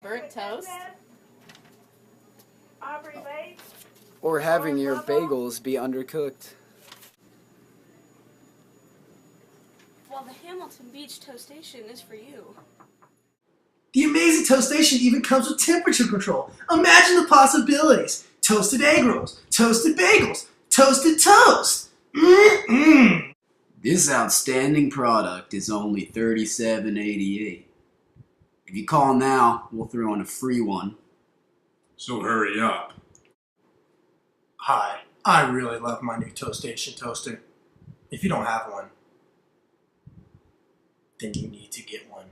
Burnt toast? Or having your bagels be undercooked. Well, the Hamilton Beach Toastation is for you. The amazing Toastation even comes with temperature control. Imagine the possibilities. Toasted egg rolls, toasted bagels, toasted toast. Mmm. This outstanding product is only $37.88. If you call now, we'll throw in a free one. So hurry up. Hi, I really love my new Toastation toaster. If you don't have one, then you need to get one.